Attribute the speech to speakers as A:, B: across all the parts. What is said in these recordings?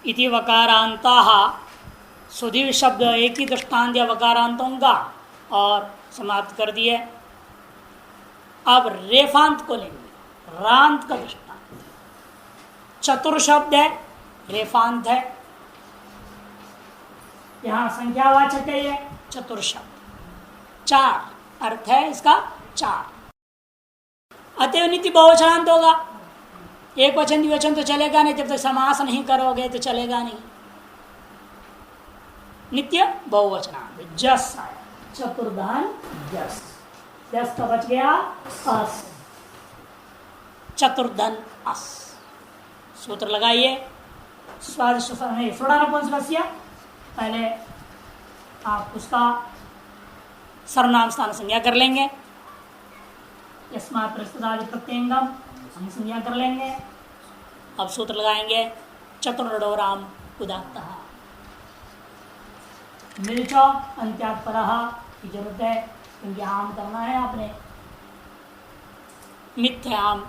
A: इति वकारांताः सुधीर शब्द एक ही दृष्टांत या वकारांतों का और समाप्त कर दिए। अब रेफांत को लेंगे, रांत का दृष्टांत। चतुर शब्द है, रेफांत है, यहां संख्यावाचक है, ये चतुर शब्द चार अर्थ है इसका, चार। अतएव नित्य बहुवचनांत होगा। एक वचन द्विवचन तो चलेगा नहीं, जब तक समास नहीं करोगे तो चलेगा नहीं। नित्य बहुवचनांत। जस आया, चतुर्धन जस, जस का बच गया अस, चतुर्धन अस। सूत्र लगाइए। स्वादिष्ट स्वरानपुंसकस्य, पहले आप उसका सर्वनाम स्थान संज्ञा कर लेंगे। यस्मात् प्रस्तुतादि प्रत्यंगम हम संज्ञा कर लेंगे। अब सूत्र लगाएंगे। चतुर्डोराम उदात्तः, मिर्चो अंत्यात् परः की जरूरत है क्योंकि आम करना है आपने। मिथ्य आम,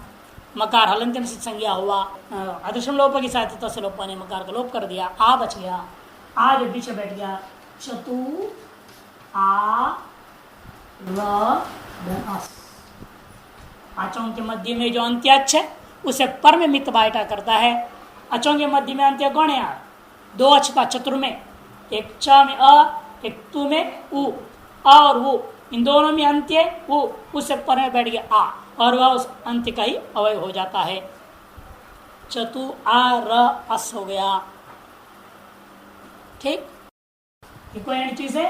A: मकार हलंत्यम से संज्ञा हुआ, अदृश्यम लोप के साथ तस्य लोप ने मकार का लोप कर दिया, आ बच गया। आज पीछे बैठ गया चतु आ रस। अचों के मध्य में जो अंत्याक्ष है उसे पर में मित बाइटा करता है। अचों के मध्य में अंत्य गौण है, दो अच था चतुर में, एक च में अ, एक तु में उ, अ और उ, इन दोनों में अंत्य उ, उससे पर में बैठ गया आ, और वह उस अंत्य का ही अवय हो जाता है। चतु आ र अस हो गया। ठीक, कोई चीज है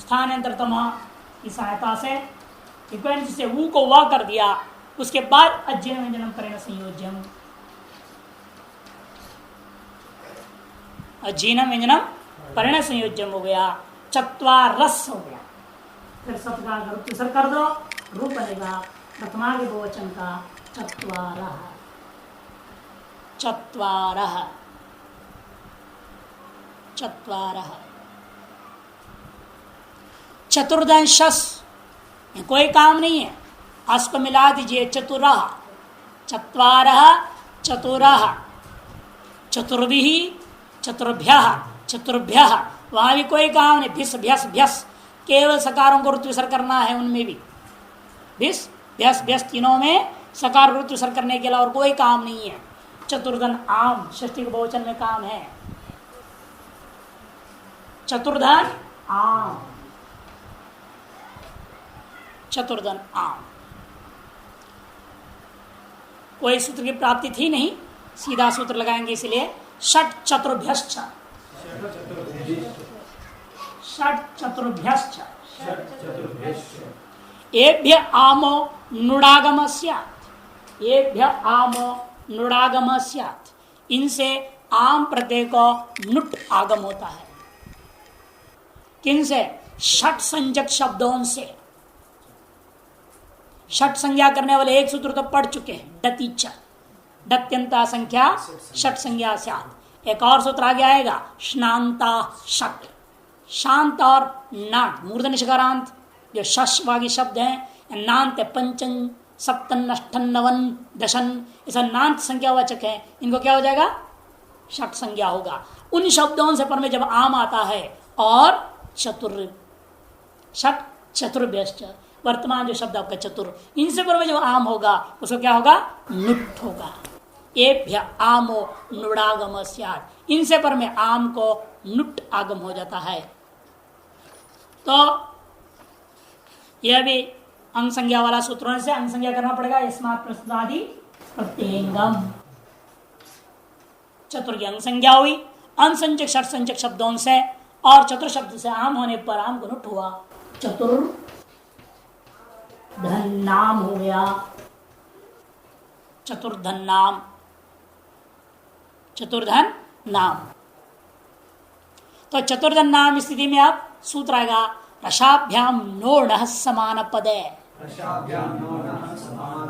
A: स्थानांतरतम की सहायता से ऊ को वा कर दिया। उसके बाद अज्ञन व्यंजनम करेण संयोज्यम, अजीनम व्यंजनम परिण संयोज्यम हो गया। चत्वारस हो गया। फिर सत्कार कर दो, रूप बनेगा प्रथमा के बहुवचन का चत्वारः, चत्वारः, चत्वारः। चतुर्दंशस कोई काम नहीं है, अस को मिला दीजिए। चतुरः, चत्वारः, चतुरः, चतुर्भिः, चतुर्भ्यः, चतुर्भ्यः, वहां भी कोई काम नहीं। भिस भ्यस भ्यस, केवल सकारों को ऋतुसर करना है। उनमें भी भिस भ्यस भ्यस, तीनों में सकार ऋतुसर करने के अलावा और कोई काम नहीं है। चतुर्धन आम, षष्ठी के बहुवचन में काम है। चतुर्धन आम, चतुर्धन आम। कोई सूत्र की प्राप्ति थी नहीं, सीधा सूत्र लगाएंगे। इसलिए षट चतुर्भ्यश्च, षट चतुर्भ्यश्च, एभ्य आमो नुडागम स्यात्, एभ्य आमो नुडागम स्यात्। इनसे आम प्रत्यय को नुट आगम होता है। किनसे? षट संज्ञक शब्दों से। षट संज्ञा करने वाले एक सूत्र तो पढ़ चुके हैं, डतीच, डत्यंता संख्या षट संज्ञा स्यात्। एक और सूत्र आगे आएगा, स्नांता षट। शांत और नाट, मूर्धन्य शकारांत जो शस्वागी शब्द हैं, नांत पंचन सप्तन अष्टन नवन दशन, ऐसा नांत संख्यावाचक है। इनको क्या हो जाएगा? षट संज्ञा होगा। उन शब्दों से पर में जब आम आता है और चतुर, षट चतुर्भ्यश्च, वर्तमान जो शब्द आपका चतुर, इनसे पर में जब आम होगा उसको क्या होगा? नुट होगा। एभ्य आमो नुडागम स्यात्, इनसे पर में आम को नुट आगम हो जाता है। तो यह भी अंग संज्ञा वाला सूत्रों से अंग संज्ञा करना पड़ेगा। यस्मात् प्रस्तुतादि प्रत्यंगम, चतुर की अंग संज्ञा हुई, अनसंचक षट संचक शब्दों से, और चतुर शब्द से आम होने पर आम को नुट हुआ। चतुर धन नाम हो गया, चतुर्धन नाम, चतुर्धन नाम। तो चतुर्धन नाम स्थिति में आप सूत्र आएगा, रसाभ्याम नोणः समान पदे, रसाभ्याम नोणः समान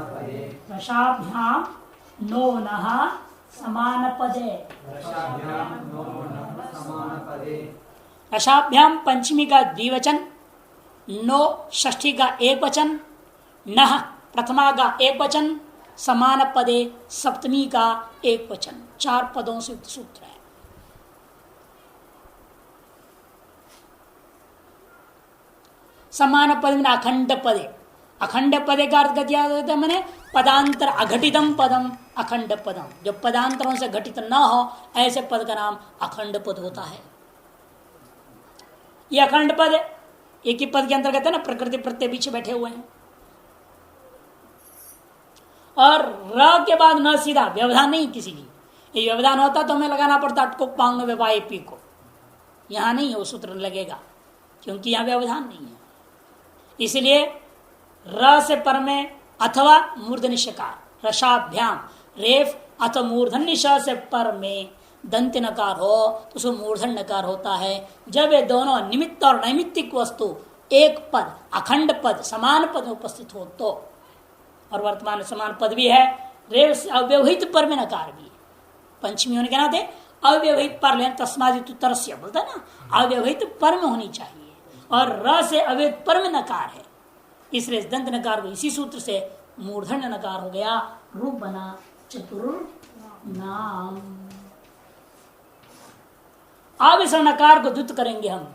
A: पदे, रसाभ्याम पंचमी का द्विवचन, नो षष्ठी का एक वचन, नह प्रथमा का एक वचन, समान पदे सप्तमी का एक वचन, 4 पदों से युक्त सूत्र है। समान पद में अखंड पदे, अखंड पदे का अर्थ क्या होता है? मैंने पदांतर अघटितम पदम अखंड पदम, जो पदांतरों से घटित न हो ऐसे पद का नाम अखंड पद होता है। ये अखंड पद है, एक ही पद के अंतर्गत है ना, प्रकृति प्रत्यय बीच बैठे हुए हैं। और र के बाद न सीधा व्यवधान नहीं किसी की, ये व्यवधान होता तो हमें लगाना पड़ता अटको पांग व्यवाय पी को, यहां नहीं है वो सूत्र लगेगा क्योंकि यहां व्यवधान नहीं है। इसलिए र से पर में अथवा मूर्धन्य शकार रसाभ्याम रेफ अथवा मूर्धन्य श से पर में दंत नकार हो तो उसको मूर्धन नकार होता है। जब ये दोनों निमित्त और नैमित्तिक वस्तु एक पद अखंड पद समान पद में उपस्थित हो तो, और वर्तमान समान पद भी है, रेव से अव्यवहित पर में नकार भी, पंचमी होने के नाते अव्यवहित पर लेना तस्मादित तरस्य बोलता है ना, अव्यवहित पर में होनी चाहिए, और र से अव्यवहित पर में नकार है, इसलिए दंत नकार को इसी सूत्र से मूर्धन्य नकार हो गया, रूप बना चतुर्नाम। अब इस नकार को द्वित करेंगे हम,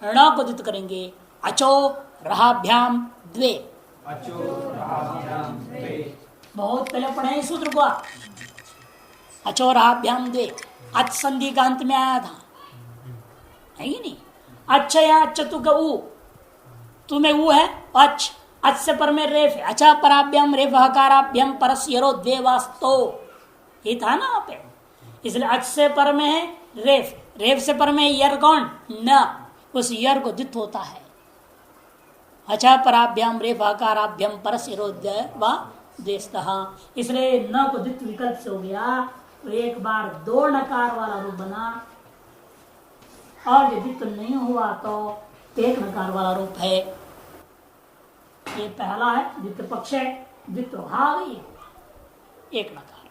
A: ण को द्वित करेंगे अचो रहाभ्याम द्वे, बहुत पहले पढ़े सूत्र को, अचो रहाभ्याम द्वे, अच संधि का अंत में आया था, है ही नहीं। अच्छा या चतु का ऊ, तुम्हें ऊ है अच, अच से पर में रेफ है, अच्छा पराभ्याम रेफ हकाराभ्याम परस्यरो द्वे वास्तो, ये था ना वहां पे, इसलिए अच से पर में है रेफ, रेफ से पर में यर कौन न, उस यर को द्वित होता है, अच्छा पराभ्याम रेफ हकाराभ्याम परस्यरो द्वेस्तः, इसलिए न को द्वित विकल्प से हो गया, तो एक बार 2 नकार वाला रूप बना, और यदि तो नहीं हुआ तो 1 नकार वाला रूप है। ये पहला है, द्वितीय पक्ष है, द्वितीय हा गई 1 नकार।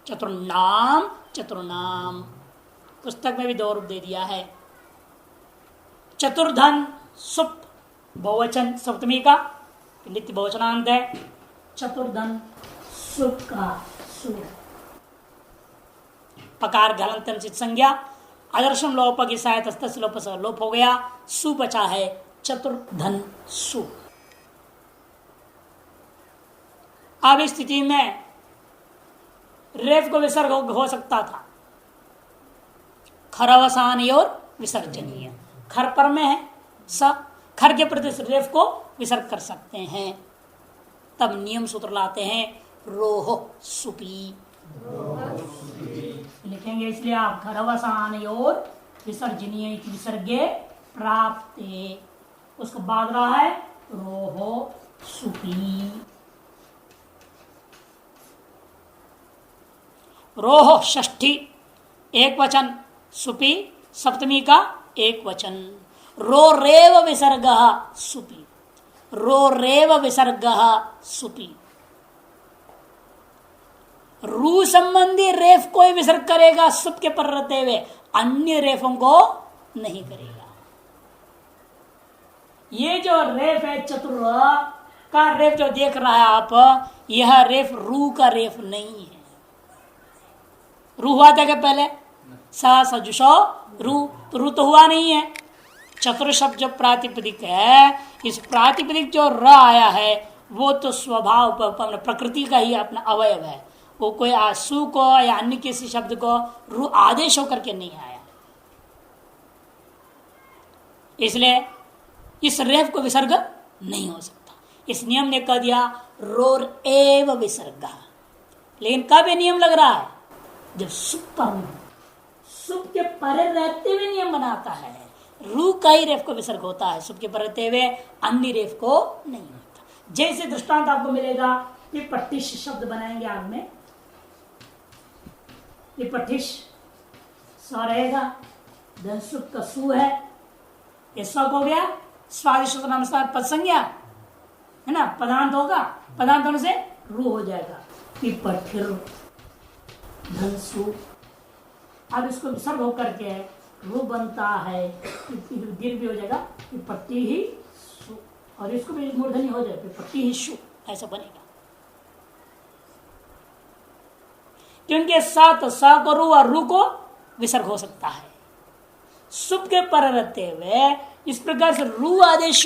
A: चतुर्नाम, चतुर्नाम पुस्तक में भी 2 रूप दे दिया है। चतुर्धन सुप बहुवचन सप्तमी का नित्य बहुवचनांत है, चतुर्धन सुप का सु, पकार घलंतन सिद्ध संज्ञा, आदर्शम लोप की सहायता लोप से लोप हो गया, सु बचा है चतुर्धन सु। अब इस स्थिति में रेफ को विसर्ग हो सकता था, खरवसानी और विसर्जनीय, खर पर में है स, खर के प्रति रेफ को विसर्ग कर सकते हैं, तब नियम सूत्र लाते हैं रोह सुपी लिखेंगे, इसलिए आप खरवसानी और विसर्जनीय विसर्गे प्राप्त, उसको बाद रहा है रोहो सुपी। रोह षष्ठी 1 वचन, सुपी सप्तमी का 1 वचन, रो रेव विसर्ग सुपी, रो रेव विसर्ग सुपी। रू संबंधी रेफ को ही विसर्ग करेगा सुप के पर रहते हुए, अन्य रेफों को नहीं करेगा। ये जो रेफ है चतुर का रेफ जो देख रहा है आप, यह रेफ रू का रेफ नहीं है। रू हुआ था क्या पहले? सा सजुषो रू, तो रू तो हुआ नहीं है। चतुर शब्द जो प्रातिपदिक है, इस प्रातिपदिक जो र आया है वो तो स्वभाव प्रकृति का ही अपना अवयव है, वो कोई आंसू को या अन्य किसी शब्द को रू आदेश होकर के नहीं आया। इसलिए इस रेफ को विसर्ग नहीं हो सकता। इस नियम ने कह दिया रोर एव विसर्ग, लेकिन कब ये नियम लग रहा है? जब सुप पर, सुप के परे रहते हुए नियम बनाता है, रू का ही रेफ को विसर्ग होता है, सुप के परे रहते हुए अन्य रेफ को नहीं होता। जैसे दृष्टांत आपको मिलेगा, ये पट्टिश शब्द बनाएंगे आग में, ये पट्टिश स रहेगा, धन सुप का सु है, ये सब हो गया स्वादिष्ट नमस्कार पद संज्ञा है ना, पदांत होगा, पदांत होने से रू हो जाएगा, पठिर धनसु। अब इसको विसर्ग होकर के रू बनता है, दीर्घ भी हो जाएगा, पट्टी ही सु, और इसको भी मूर्धनी हो जाएगा, पट्टी ही शु, ऐसा बनेगा। क्योंकि साथ स को रू और रू को विसर्ग हो सकता है। सुप के पर रहते हुए इस प्रकार से रू आदेश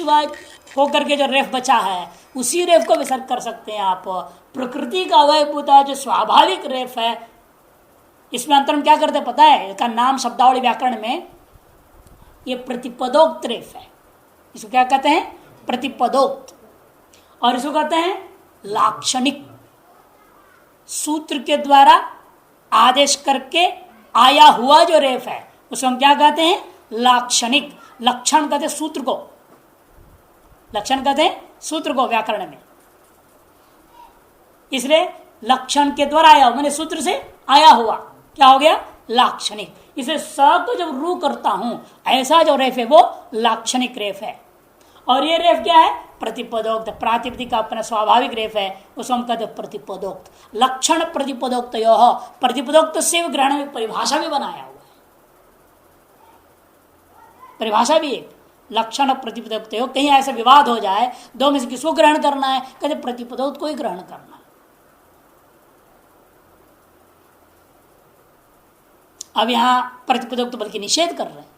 A: होकर के जो रेफ बचा है उसी रेफ को विसर्ग कर सकते हैं आप। प्रकृति का अवयभूता जो स्वाभाविक रेफ है, इसमें अंतर में क्या करते हैं पता है? इसका नाम शब्दावली व्याकरण में ये प्रतिपदोक्त रेफ है। इसको क्या कहते हैं? प्रतिपदोक्त। और इसको कहते हैं लाक्षणिक। सूत्र के द्वारा आदेश करके आया हुआ जो रेफ है उसको हम क्या कहते हैं? लाक्षणिक। लक्षण कहते हैं सूत्र को, लक्षण कहते हैं सूत्र को व्याकरण में। इसलिए लक्षण के द्वारा आया, मैंने सूत्र से आया हुआ क्या हो गया? लाक्षणिक। इसे स को जब रू करता हूं ऐसा जो रेफ है वो लाक्षणिक रेफ है। और ये रेफ क्या है? प्रतिपदोक्त। प्रातिपदिक का अपना स्वाभाविक रेफ है, उसको हम कहते हैं प्रतिपदोक्त। लक्षण प्रतिपदोक्त प्रतिपदोक्त से ग्रहण में परिभाषा भी बनाया हुआ है। परिभाषा भी एक लक्षण प्रतिपदोक्त। कहीं ऐसा विवाद हो जाए दो में से किसको ग्रहण करना है? कहते प्रतिपदोक्त को ही ग्रहण करना है। अब यहां प्रतिपदोक्त बल्कि निषेध कर रहे हैं,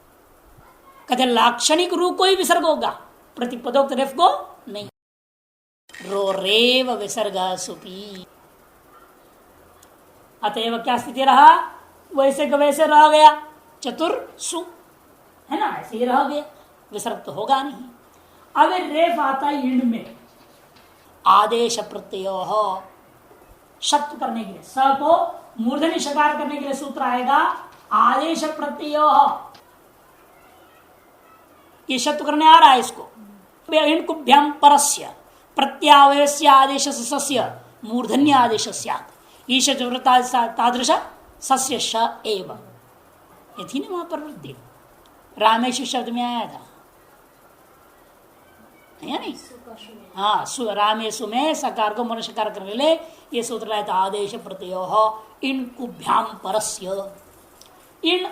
A: कहते लाक्षणिक रूप को ही विसर्ग होगा, प्रतिपदोक्त रेफ को नहीं। रो रेव विसर्ग सुपी। अतएव क्या स्थिति रहा? वैसे का वैसे रह गया, चतुर सु है ना, ऐसे ही रह गया, विसर्ग तो होगा नहीं। अब रेफ आता है इंड में आदेश प्रत्यय शब्द करने के लिए, स को मूर्धन्य शकार करने के लिए सूत्र आएगा आदेश प्रत्यय। ये शब्द करने आ रहा है इसको। इणकुभ्याम परस्य प्रत्यावयस्य आदेश सस्य मूर्धन्य आदेश स्यात् ईश तादृश सस्य श एव। ये थी ना वहां पर वृद्धि रामेश शब्द में आया था, है नहीं? हाँ, रामेशु में सकार को मनुष्यकार करने ले ये सूत्र लाया था आदेश प्रत्यय इणकुभ्याम परस्य। इण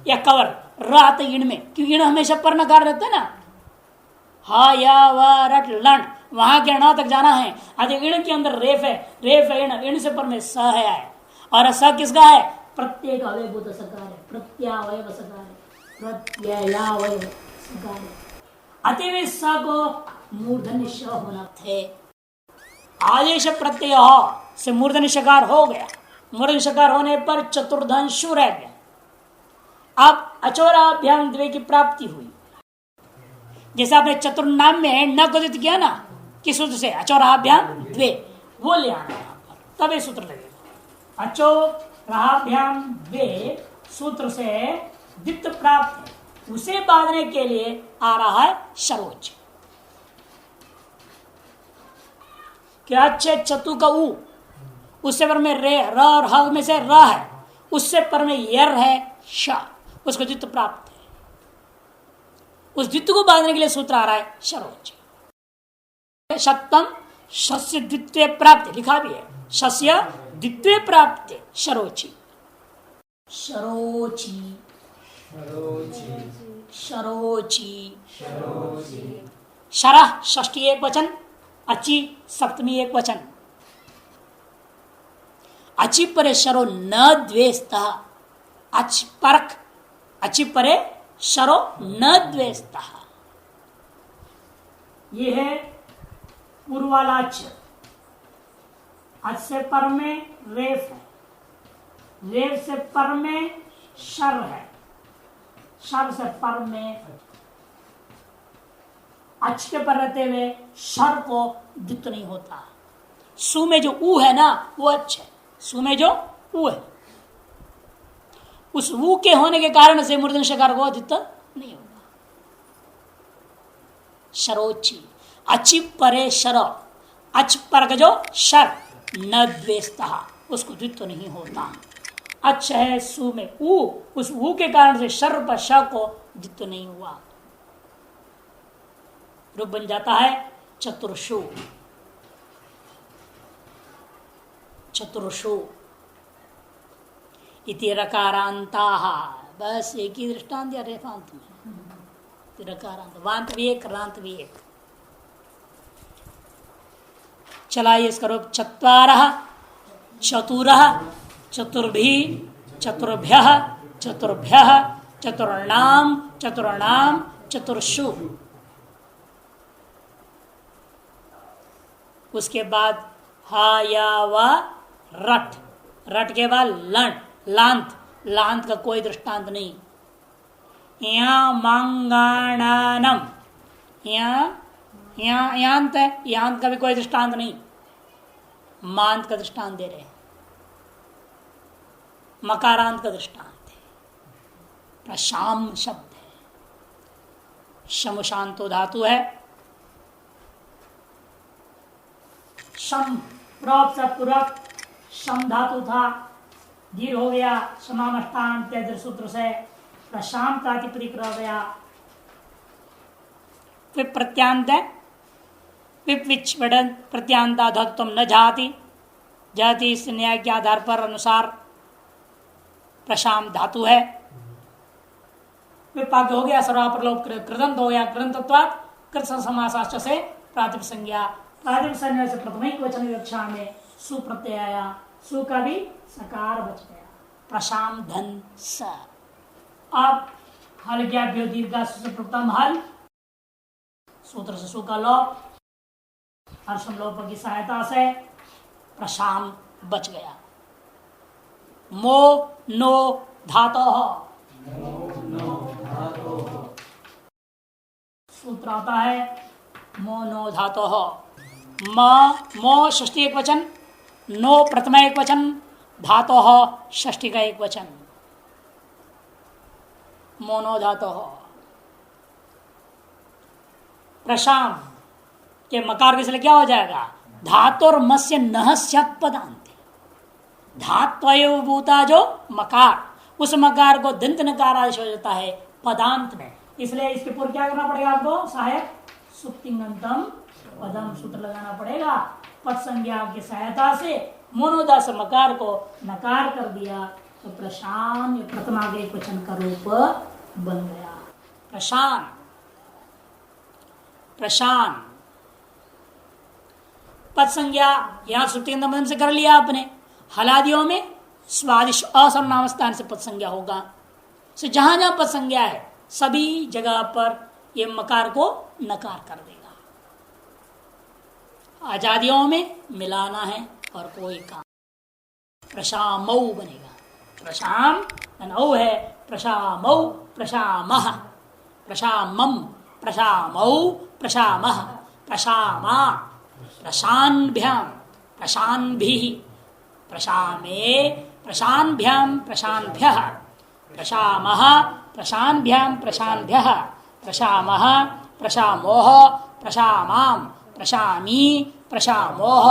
A: या कवर रात इण में, क्यों इण हमेशा पर नकार रहता है ना, हा या व रट लण, वहां के अणा तक जाना है। आज इण के अंदर रेफ है, रेफ है इण, इण से पर में स है। और स किसका है? प्रत्येक अवयभूत सकार है, प्रत्यावय सकार है, प्रत्ययावय सकार है। अतएव स को मूर्धन्य श होना थे। आदेश प्रत्यय से मूर्धन्य शकार हो गया, मूर्धन्य शकार होने पर चतुर्धंशु रह गया। अब अचोराभ्याम द्वे की प्राप्ति हुई। जैसे आपने चतुर्नाम में न को किया ना, किस सूत्र से? अचोराभ्याम द्वे, वो ले आना यहां पर, तब ये सूत्र लगेगा। अचोराभ्याम द्वे सूत्र से द्वित प्राप्त, उसे बांधने के लिए आ रहा है शरोच। क्या अच्छे चतु का ऊ, उससे पर में रे, र और ह में से र है, उससे पर में यर है श, उसको द्वित प्राप्त है। उस द्वित को बांधने के लिए सूत्र आ रहा है शरोच। सप्तम शस्य द्वित्वे प्राप्ति लिखा भी है, शस्य द्वित्वे प्राप्ति शरोची। शरोची शरोची शरह षष्ठी एक वचन, अची सप्तमी एक वचन। अचि परे शरो न द्वेष्टा, अच परक, अचि परे शरो न द्वेष्टा। ये है पूर्वालाच्य। अच से पर में रेफ है, रेफ से पर में शर है, शर से पर में अच के पर रहते हुए शर को द्वित नहीं होता। सु में जो ऊ है ना वो अच्छ है, सु में जो ऊ है उस ऊ के होने के कारण से मूर्धन्य शकार को द्वित नहीं होगा। शरोची अचि परे शर, अच पर का जो शर न द्वेष्टा, उसको द्वित्व नहीं होता। अच्छ है सु में ऊ, उस ऊ के कारण से शर पर श को द्वित्व नहीं हुआ, रूप बन जाता है चतुर्षु। चतुर्षु इति रकारांताः, बस एक ही दृष्टांत या रेफांत में रकारांत, वांत भी एक, रांत भी एक। चलाइए इसका रूप चत्वारः चतुरः चतुर्भी चतुर्भ्य चतुर्भ्य चतुर्णाम चतुर्णाम चतुर्षु। उसके बाद हा या व रट, रट के बाद लंट लांत, लांत का कोई दृष्टांत नहीं। या मांगाणानम, यांत है, यांत का भी कोई दृष्टांत नहीं, मांत का दृष्टांत दे रहे हैं, मकारांत का दृष्टांत है। प्रशाम शब्द है, शम शांतो धातु है। शम प्रॉप से पूरक शम धातु था, दीर्घ हो गया समामष्टान इत्यादि सूत्र से प्रशाम प्रातिपदिक रह गया। फिर प्रत्यांत है, विच प्रत्यांता धातु न जाति, जाति इस न्याय के आधार पर अनुसार प्रशाम धातु है। विपाक हो गया सर्वापरलोप कृदंत हो गया, कृदंतत्वात् कृत समासाश्च से प्रातिप संज्ञा, प्रातिप संज्ञा से प्रथमिक वचन कक्षा में सु प्रत्यय आया, सु का भी सकार बच गया। प्रशाम धन स। अब हल ज्ञाभ्यो दीर्घा से प्रथम हल, सूत्र से सु का लोप, हर्षम लोप की सहायता से प्रशाम बच गया। मो नो धातो, सूत्र आता है मो नो धातो। मो षष्ठी एक वचन, नो प्रथम एक वचन, धातो षष्ठी का एक वचन, मोनो धातो। प्रशाम के मकार के लिए क्या हो जाएगा? धातुर मस्य नह स्यात् पदान्ते, धात्वयो भूता जो मकार, उस मकार को दंत नकार आदेश हो जाता है पदांत में। इसलिए इसके पूर्व क्या करना पड़ेगा आपको? सहायक सुप्तिंगंतम पदम सूत्र लगाना पड़ेगा। पद संज्ञा की सहायता से मोनोदास मकार को नकार कर दिया तो प्रशान प्रथमागे वचन का रूप बन गया। प्रशान, प्रशान पद संज्ञा यहां सुप्तिंगंतम से कर लिया आपने। हलादियों में स्वादिश असर्वनाम स्थान से पद संज्ञा होगा। तो जहां जहां पद संज्ञा है सभी जगह पर ये मकार को नकार कर देगा। आजादियों में मिलाना है और कोई काम। प्रशामौ बनेगा, प्रशाम औ है, प्रशामौ प्रशामः, प्रशामम प्रशामौ प्रशामः, प्रशामा प्रशान्भ्याम प्रशान्भिः, प्रशामे प्रशान्भ्याम प्रशान्भ्यः, प्रशामः प्रशान्भ्याम प्रशान्भ्यः, प्रशामः प्रशामोः प्रशामाम प्रशामी प्रशामोह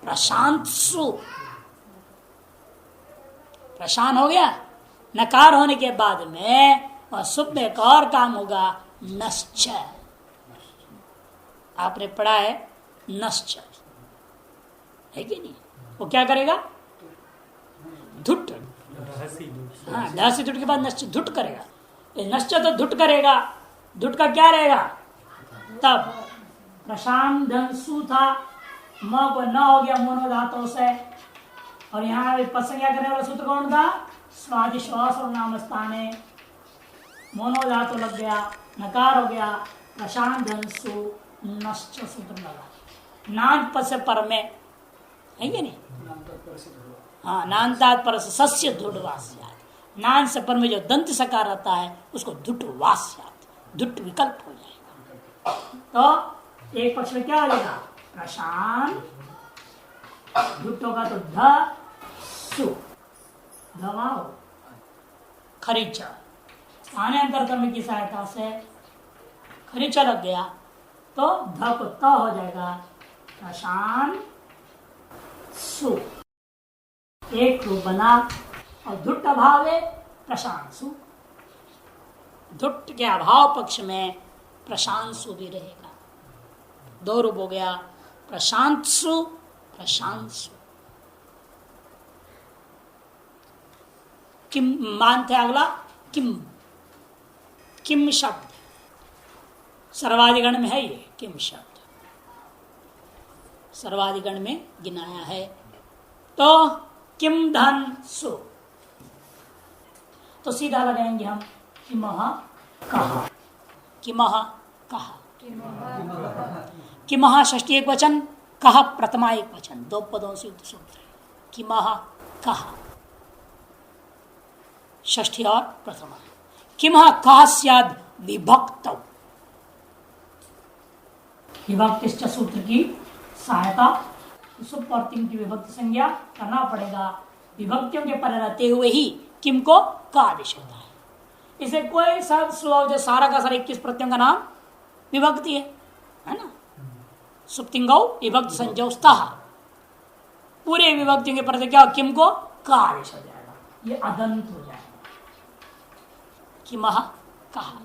A: प्रशांतसु। प्रशान हो गया। नकार होने के बाद में और सुप में एक और काम होगा, नश्च। आपने पढ़ा है नश्च, है कि नहीं? वो क्या करेगा? धुट। हाँ, ढासी धुट के बाद नश्च धुट करेगा। नश्च तो धुट करेगा, धुट का क्या रहेगा? तब प्रशांत धनसु था, म को न हो गया मोनो धातों से, और यहाँ पद संज्ञा करने वाला सूत्र कौन था? स्वादिश्वास और नाम स्थाने, मोनो धातु लग गया, नकार हो गया, प्रशांत धनसु नश्च सूत्र लगा। नान पद से पर में है ये नहीं? हाँ, नानतात पर सस्य धुटवास्यात, नान से पर में जो दंत सकार आता है उसको धुटवास्यात, धुट विकल्प हो जाएगा। तो एक पक्ष में क्या हो जाएगा? प्रशांत, धुट होगा तो ध सु, धवाओ खरीचा, आने अंतर करने की सहायता से खरीचा लग गया तो ध को त हो जाएगा, प्रशांत सु, एक रूप बना। और धुट अभाव है प्रशांत सु, धुट के अभाव पक्ष में प्रशांत सु भी रहेगा। दो रूप हो गया, प्रशांत सु प्रशांत सु। किम मानते अगला किम, किम शब्द सर्वाधिगण में है, ये किम शब्द सर्वाधिगण में गिनाया है। तो किम धन सु, तो सीधा लगाएंगे हम किमह कहा, किमह कहा, किमह षष्ठी एक वचन, कहा प्रथमा एक वचन, दो पदों से युक्त सूत्र है। किमह कहा षष्ठी और प्रथमा, किमह कहा स्याद विभक्त, विभक्त सूत्र की सहायता सुप और तिम की विभक्ति संज्ञा करना पड़ेगा। विभक्तियों के पर रहते हुए ही किम को का आदेश होता है। इसे कोई सब श्लोक जो सारा का सारा 21 प्रत्ययों का नाम विभक्ति है ना। सुप्तिंगौ विभक्त संजोस्ता, पूरे विभक्तियों के पर क्या किम को का आदेश हो जाएगा, ये अदंत हो जाएगा। किमह कहा,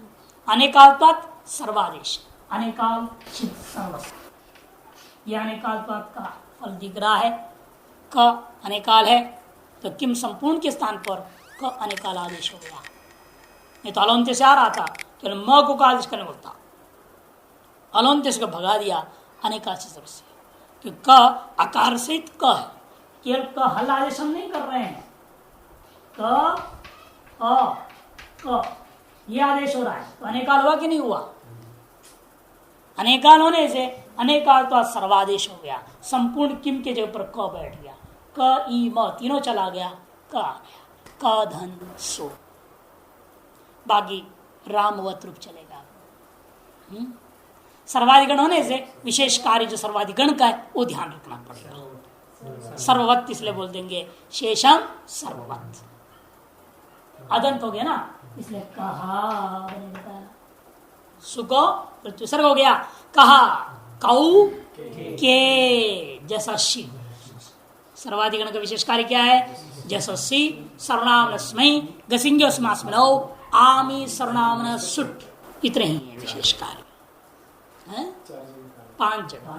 A: अनेकाल्पात सर्वादेश, अनेकाल चित सर्वस्व, यह अनेकाल्पात का फल दिख रहा है। क अनेकाल है तो किम संपूर्ण के स्थान पर क अनेकाल आदेश हो गया। नहीं तो अलौंत्य से आ रहा था तो म को का आदेश करने बोलता, अलौंत्य से भगा दिया अनेकाल से, कि क आकार सहित क है, केवल क हल आदेश हम नहीं कर रहे हैं, क अ क ये आदेश हो रहा है, तो अनेकाल हुआ कि नहीं हुआ। अनेकाल होने से अनेकाल तो सर्वादेश हो गया, संपूर्ण किम के जगह पर क बैठ गया, क ई म तीनों चला गया, क आ गया, क धन सो, बाकी रामवत रूप चलेगा। सर्वाधिगण होने से विशेष कार्य जो सर्वाधिगण का है वो ध्यान रखना पड़ेगा। सर्ववत इसलिए बोल देंगे शेषम सर्ववत, अदंत हो गया ना, इसलिए कहा सुको विसर्ग हो गया, कहा कौ के जससी, सर्वाधिगण का विशेष कार्य क्या है, जससी सर्वनाम स्मय गसिंगो समासमनो आमी सर्वनाम सुट, इतने ही है विशेष कार्य है। 5 जगह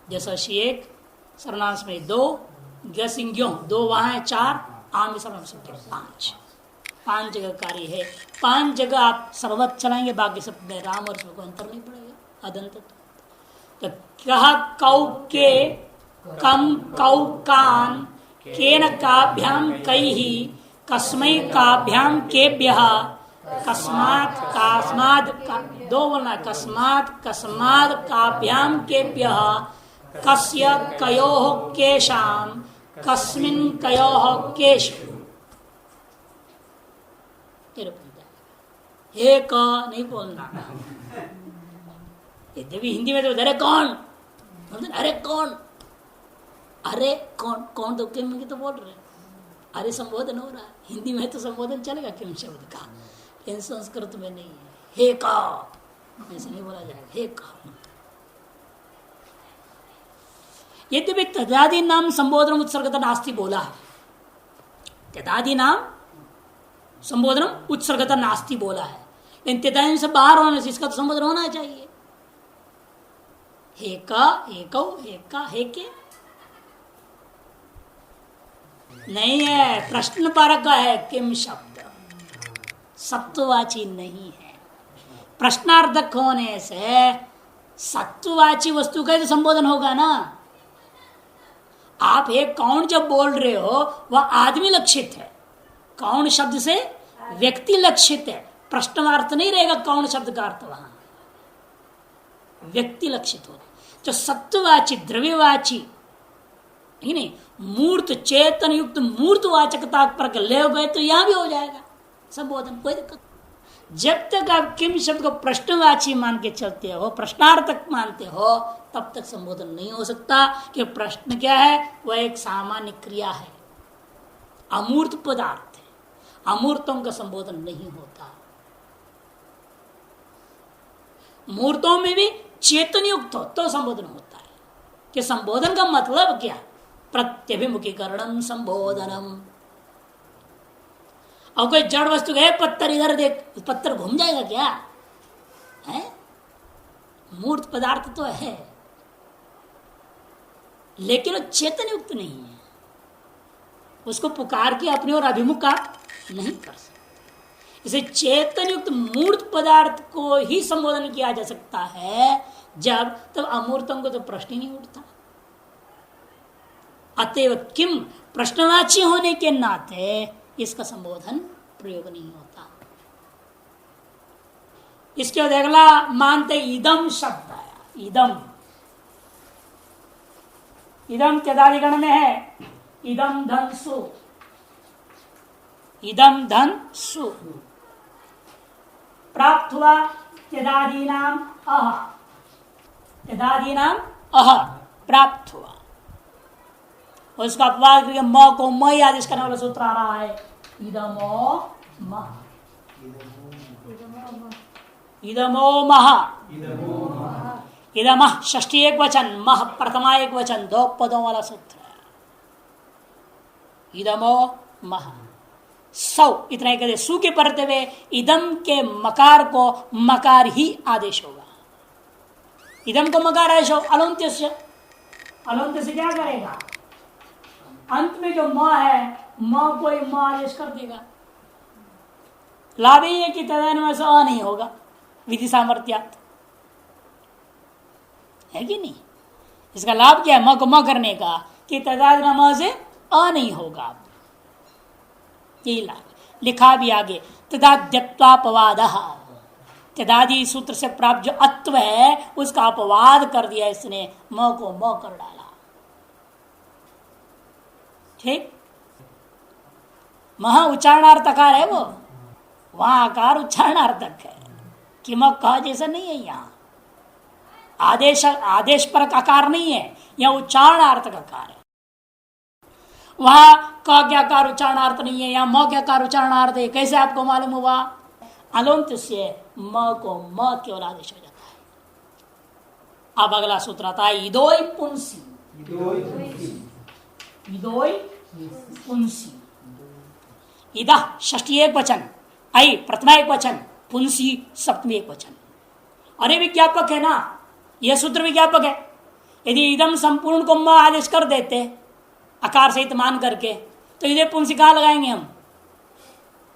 A: जससी 1, सर्वनाम स्मय 2, गसिंगो 2 वहां है 4, आमी सर्वनाम सुट 5 जगह कार्य है। 5 जगह आप सर्वत चलाएंगे, बाकी सब में राम और इसमें कोई अंतर नहीं पड़ेगा, अदंत। तो कहा कौ के कम कौ कान केन काभ्याम कैहि कस्मै काभ्याम केभ्यः कस्मात् कास्माद् का 2 बोलना, कस्मात् कस्माद् काभ्याम केभ्यः कस्य कयोः केशाम कस्मिन् कयोः केशु, हे का नहीं बोलना। यद्यपि हिंदी में तो अरे कौन, अरे कौन, अरे कौन, कौन तो किम की तो बोल रहे, अरे संबोधन हो रहा है। हिंदी में तो संबोधन चलेगा किम शब्द का, लेकिन संस्कृत में नहीं है। हे का ऐसे नहीं बोला जाएगा, हे का। यद्यपि तदादि नाम संबोधन उत्सर्गता नास्ति बोला है, तदादि नाम संबोधन उत्सर्गता नास्ति बोला है, लेकिन तदादि से बाहर होने से इसका तो संबोधन होना चाहिए। हे का, हे कौ, हे का, हे के नहीं है, प्रश्न परक है किम शब्द, सत्ववाची नहीं है। प्रश्नार्थक होने से सत्ववाची वस्तु का तो संबोधन होगा ना। आप एक कौन जब बोल रहे हो वह आदमी लक्षित है, कौन शब्द से व्यक्ति लक्षित है, प्रश्नार्थ नहीं रहेगा कौन शब्द का अर्थ, वहां व्यक्ति लक्षित हो। जो सत्ववाची द्रव्यवाची नहीं, मूर्त चेतन युक्त मूर्तवाचकता पर ले गए तो यहां भी हो जाएगा संबोधन, कोई दिक्कत। जब तक आप किम शब्द को प्रश्नवाची मान के चलते हो, प्रश्नार्थक मानते हो, तब तक संबोधन नहीं हो सकता। कि प्रश्न क्या है, वह एक सामान्य क्रिया है, अमूर्त पदार्थ है, अमूर्तों का संबोधन नहीं होता। मूर्तों में भी चेतन युक्त हो तो संबोधन होता है। कि संबोधन का मतलब क्या, प्रत्यभिमुखीकरणम संबोधनम। और कोई जड़ वस्तु है, पत्थर इधर देख, पत्थर घूम जाएगा क्या है, मूर्त पदार्थ तो है लेकिन वो चेतन युक्त नहीं है, उसको पुकार के अपने और अभिमुख आप नहीं कर सकते। इसे चेतन युक्त मूर्त पदार्थ को ही संबोधन किया जा सकता है जब तब अमूर्तों को तो प्रश्न ही नहीं उठता। अतएव किम प्रश्नवाची होने के नाते इसका संबोधन प्रयोग नहीं होता। इसके बाद अगला मानते इदम शब्द आया। इदम इदम त्यदादिगण में है। इदम धन सु, इदम धन सु प्राप्त हुआ त्यदादीनाम अह, त्यदादीनाम अह प्राप्त हुआ। उसका अपवाद करके म को म आदेश करने वाला सूत्र आ रहा है। इदमो मह, इदमो मह, इदम षष्ठी एक वचन, मह प्रथमा एक वचन, दो पदों वाला सूत्र है। इदमो मह सौ इतना ही कहते। सु के पढ़ते हुए इदम के मकार को मकार ही आदेश होगा। इदम को मकार आदेश हो अलौंत्य से, अलौंत्य से क्या करेगा? अंत में जो म है म को ही म आदेश कर देगा। लाभ ही है कि तदन से अ नहीं होगा विधि सामर्थ्यात, है कि नहीं? इसका लाभ क्या है म को म करने का कि तदादि म से अ नहीं होगा। यही लाभ लिखा भी आगे। तदाद्यत्वापवाद, तदादि सूत्र से प्राप्त जो अत्व है उसका अपवाद कर दिया इसने, म को म कर डाला। ठीक, महा उच्चारणार्थकार है वो, वहां आकार उच्चारणार्थक है कि म कह जैसा नहीं है। यहाँ आदेश आदेश पर आकार नहीं है, यह उच्चारणार्थक आकार है। वहां क क्या कार उच्चारणार्थ नहीं है, यहाँ म क्या कार उच्चारणार्थ है। कैसे आपको मालूम हुआ? अलौंत से म को म केवल आदेश हो जाता है। अब अगला सूत्र आता है इदोई पुंसी, इदोई पुंसी। इदा षष्ठी एक वचन, आई प्रथमा एक वचन, पुंसी सप्तमी एक वचन। अरे विज्ञापक है ना, यह सूत्र विज्ञापक है। यदि इदम संपूर्ण को म आदेश कर देते आकार सहित मान करके, तो इधर पुंसी कहाँ लगाएंगे हम?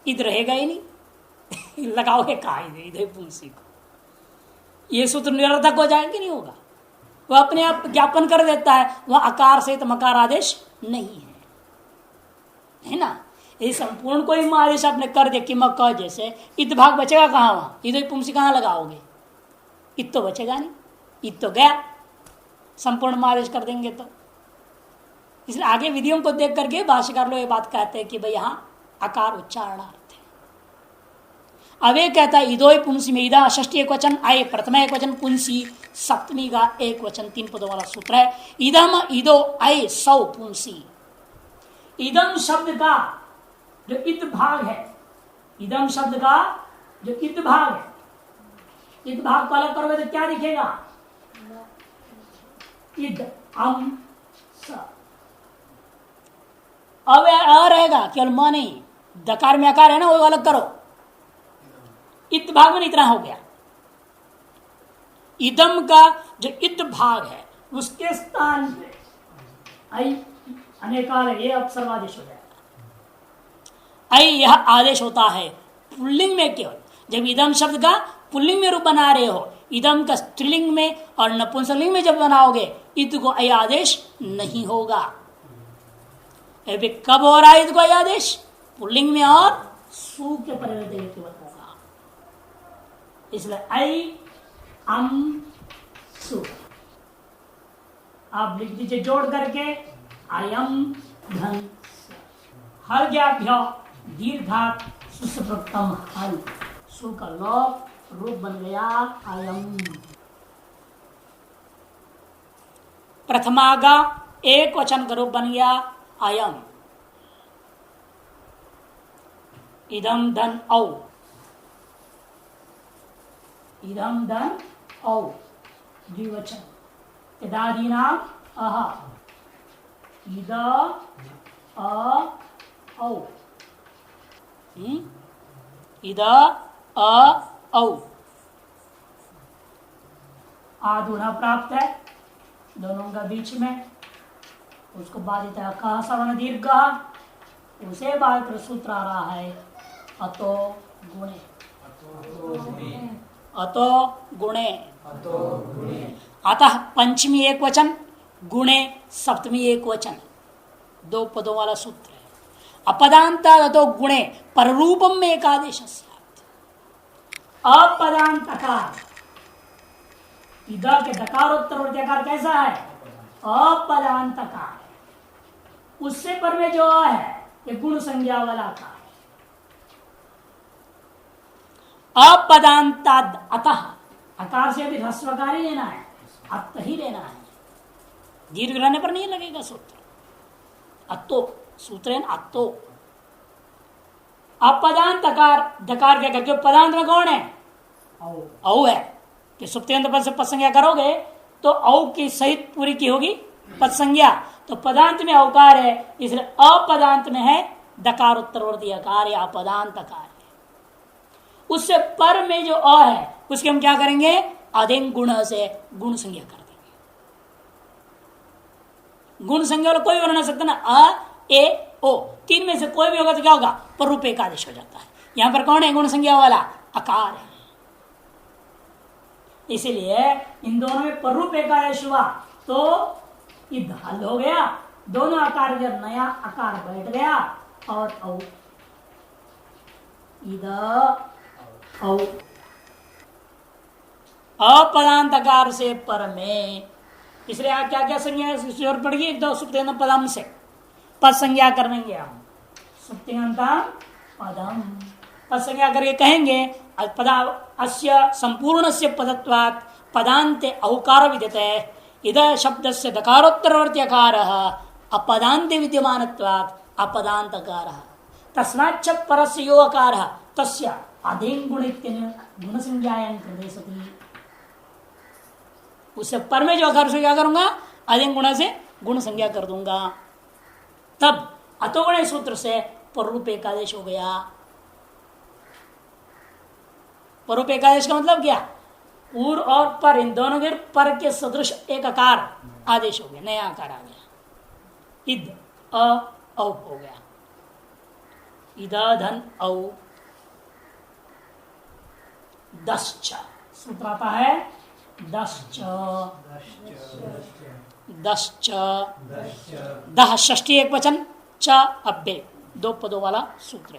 A: इधर रहेगा ही नहीं। लगाओगे कहा इधर पुंसी को? यह सूत्र निरर्थक हो जाएगा कि नहीं होगा? वह अपने आप ज्ञापन कर देता है, वह आकार सहित मकार आदेश नहीं है, है ना? यदि संपूर्ण कोई म आदेश आपने कर दिया कि म क जैसे, इत भाग बचेगा कहाँ? वहां इधर पुंसी कहाँ लगाओगे? इत तो बचेगा नहीं, इत तो गया। संपूर्ण म आदेश कर देंगे तो। इसलिए आगे विधियों को देख करके भाष्यकार लोग ये बात कहते हैं कि भाई यहां आकार उच्चारणार्थ है। अब ये कहता है इदोई पुंसी में इदा षष्ठी एक वचन, आए प्रथमा एक वचन, पुंसी सप्तमी का एक वचन, तीन पदों वाला सूत्र है। इदम इदो आए सौ पुंसी। इदम शब्द का जो इत भाग है, इदम शब्द का जो इत भाग है, इत भाग को अलग करोगे तो क्या दिखेगा? इद अम स। अब अ रहेगा केवल म नहीं, दकार में आकार है ना, वो अलग करो। इत भाग में इतना हो गया। इदम का जो इत भाग है उसके स्थान पे आई अनेकाल ये अपसर्वादेश हो जाएगा। आई यह आदेश होता है पुल्लिंग में केवल जब इदम शब्द का पुल्लिंग में रूप बना रहे हो, इदम का स्त्रीलिंग में और नपुंसकलिंग में जब बनाओगे इत को अय आदेश नहीं होगा। कब हो रहा है इत को अय आदेश? पुल्लिंग में और सु के परिवर्तन केवल होगा। इसलिए अय अम सु आप लिख दीजिए जोड़ करके, अयम धन हर ज्ञाभ्य दीर्घात सुसप्रतम हल, सु का लोप रूप बन गया अयम। प्रथमागा एक वचन का रूप बन गया अयम। इदम धन औ, इदम धन औ द्विवचन। इदादीनाम अह, इद अ औ, इद अ औ। आधुना प्राप्त है दोनों का बीच में, उसको बाधित कहा सवर्ण दीर्घ, उसे बाद सूत्र आ रहा है अतो गुणे, अतो गुणे। अतः पंचमी एक वचन, गुणे सप्तमी एक वचन। दो पदों वाला सूत्र है। अपदांता तो गुणे पर रूपम में एक आदेश। अपदांतकार इधर के दकारोत्तर कैसा है? अपदांतकार। उससे पर में जो है ये गुण संज्ञा वाला का अपदांताद अतः, अकार से भी ह्रस्वकार ही लेना है, अत ही लेना है, दीर्घ रहने पर नहीं लगेगा सूत्र। अतो सूत्र है ना, अतो। अपदांत अकार दकार क्या करके पदांत में कौन है? औ है कि सुप्तियंत पद से पद संज्ञा करोगे तो औ की सहित पूरी की होगी पद संज्ञा। तो पदांत में औकार है, इसलिए अपदांत में है दकार उत्तरवर्ती अकार या अपदांत अकार है। उससे पर में जो अ है उसके हम क्या करेंगे? अधिक गुण से गुण संज्ञा कर देंगे। गुण संज्ञा वाला कोई बना सकता ना, अ ए ओ तीन में से कोई भी होगा तो क्या होगा? पर रूप एकादेश हो जाता है। यहां पर कौन है गुण संज्ञा वाला? अकार है। इसीलिए इन दोनों में पर रूप एकादेश हुआ तो ये हल हो गया। दोनों आकार जब नया आकार बैठ गया और औ औ अपदांत आकार से पर में, इसलिए आप क्या क्या संज्ञा पड़ गई? दो सुप्तियंत पदम से पद संज्ञा करेंगे हम। सुप्तियंत पदम पद संज्ञा करके कहेंगे पदा अस्य संपूर्णस्य पदत्वात् पदान्ते औकार विद्यते। इद शब्दस्य दकारोत्तरवर्ती अकारः अपदान्ते विद्यमानत्वात् अपदान्तकारः। तस्माच्च परस्य यो अकारः तस्य अधीन गुणित्येन गुण संज्ञायां कृते सति। उससे पर में जो अकार से क्या करूंगा? अधीन गुण से गुण संज्ञा कर दूंगा। तब अतोगुण सूत्र से पररूप एकादेश हो गया। पररूप एकादेश का मतलब क्या? पूर्व और पर इन दोनों के पर के सदृश एक आकार आदेश हो गया, नया आकार आ गया। इद औ हो गया, इदा धन औ दश्च सूत्र आता है दश्च दश्च दह षष्ठी एक वचन च अब्बे दो पदों वाला सूत्र।